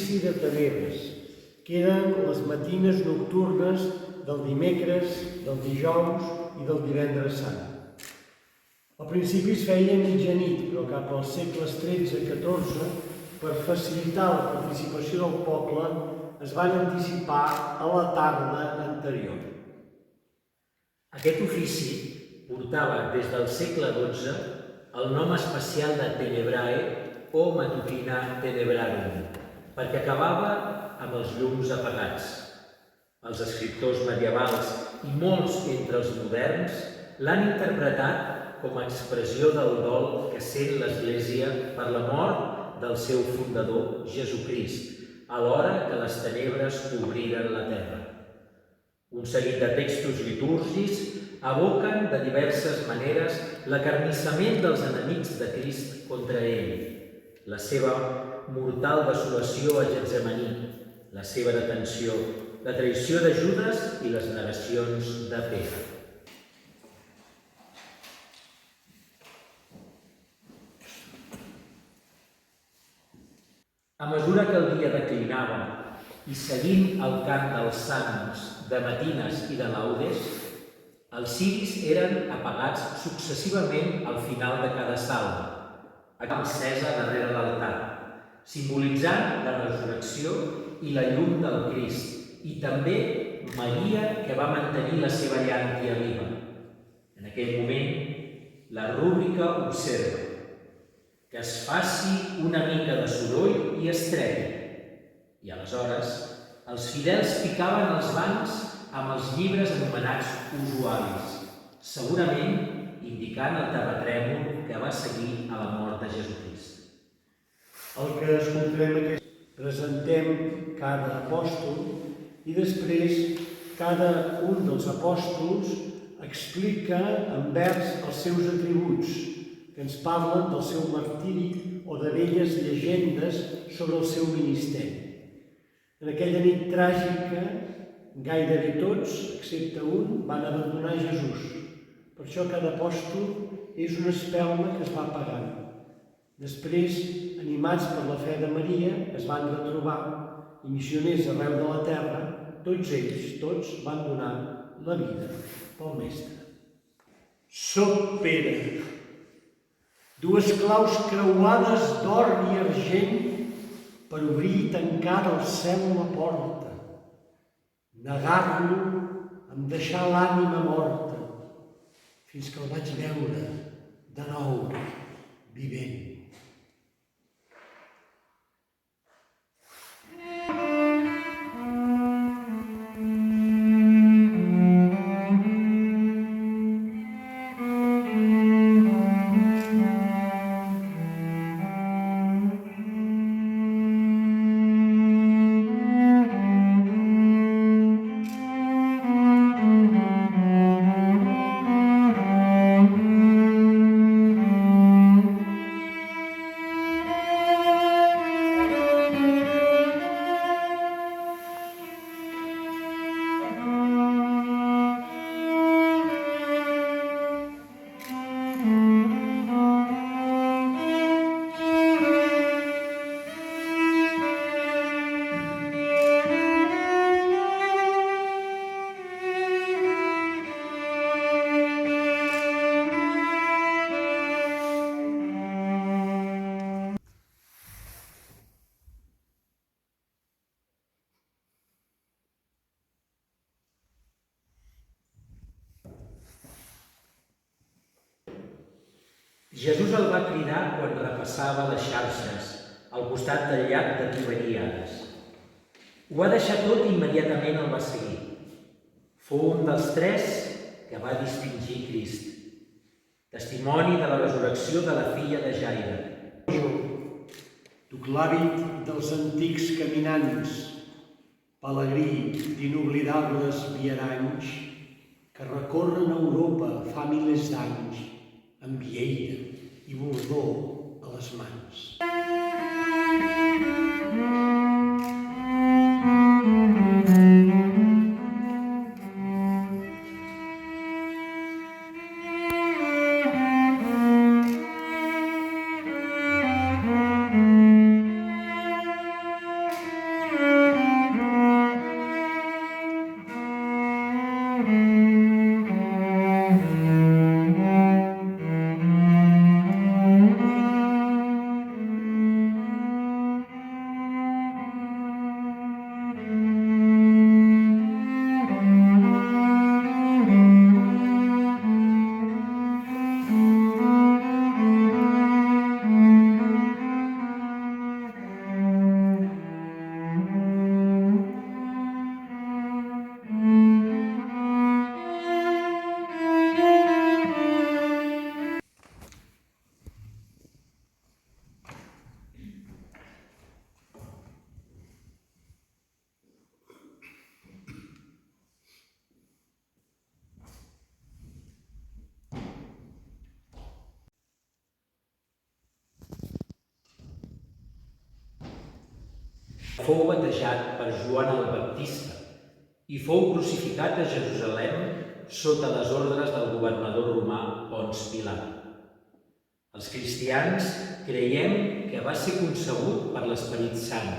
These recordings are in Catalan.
sacrifici de Tebes, que eren les matines nocturnes del dimecres, del dijous i del divendres sant. Al principi es feia mitjanit, però cap als segles XIII-XIV, per facilitar la participació del poble, es van anticipar a la tarda anterior. Aquest ofici portava des del segle XII el nom especial de Tenebrae o Matutina Tenebrarum, perquè acabava amb els llums apagats. Els escriptors medievals i molts entre els moderns l'han interpretat com a expressió del dol que sent l'Església per la mort del seu fundador, Jesucrist, alhora que les tenebres cobriren la terra. Un seguit de textos litúrgics evoquen de diverses maneres l'acarnissament dels enemics de Crist contra ell, la seva mortal desolació a Getsemaní, la seva detenció, la traïció de Judes i les negacions de Pere. A mesura que el dia declinava i seguint el cant dels salms, de matines i de laudes, els ciris eren apagats successivament al final de cada salve, encesa darrere l'altar, simbolitzant la resurrecció i la llum del Crist, i també Maria, que va mantenir la seva llàntia viva. En aquell moment, la rúbrica observa que es faci una mica de soroll i estrepi. I aleshores, els fidels picaven els bancs amb els llibres anomenats usuaris, segurament indicant el terratrèmol que va seguir a la mort de Jesucrist. El que escoltarem aquí, presentem cada apòstol i després cada un dels apòstols explica en vers els seus atributs, que ens parlen del seu martiri o de velles llegendes sobre el seu ministeri. En aquella nit tràgica, gairebé tots, excepte un, van abandonar Jesús. Per això cada apòstol és una espelma que es va apagant. Després, animats per la fe de Maria, es van retrobar i missioners arreu de la terra, tots ells, tots van donar la vida pel Mestre. Soc Pere, dues claus creuades d'or i argent per obrir i tancar del cel la porta. Negar-lo em deixar l'ànima morta, fins que el vaig veure de nou vivent. Jesús el va cridar quan repassava les xarxes al costat del llac de Tiberíades. Ho va deixar tot i immediatament el va seguir. Fou un dels tres que va distingir Crist. Testimoni de la resurrecció de la filla de Jaire. Jo, duc l'hàbit dels antics caminants, pelegrí d'inoblidables viaranys que recorren Europa fa milers d'anys amb vieira i bordó a les mans. Fou batejat per Joan el Baptista i fou crucificat a Jerusalem sota les ordres del governador romà Ponç Pilat. Els cristians creiem que va ser concebut per l'Esperit Sant,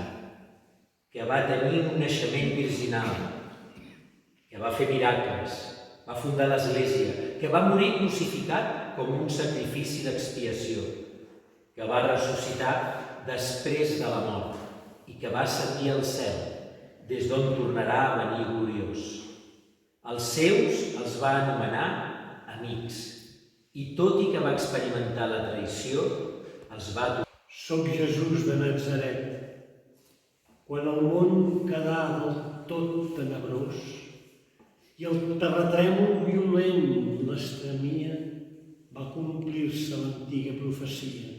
que va tenir un naixement virginal, que va fer miracles, va fundar l'Església, que va morir crucificat com un sacrifici d'expiació, que va ressuscitar després de la mort i que va ascendir al cel, des d'on tornarà a venir gloriós. Els seus els va anomenar amics, i tot i que va experimentar la traïció, els va dur. Soc Jesús de Natzaret. Quan el món quedà del tot tenebrós i el terratrèmol violent l'estremia, va complir-se l'antiga profecia.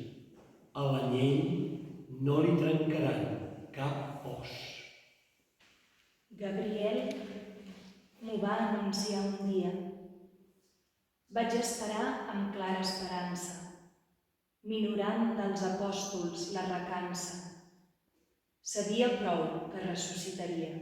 A l'anyell no li trencaran cap os. Gabriel m'ho va anunciar un dia. Vaig esperar amb clara esperança, minorant dels apòstols la recança. Sabia prou que ressuscitaria.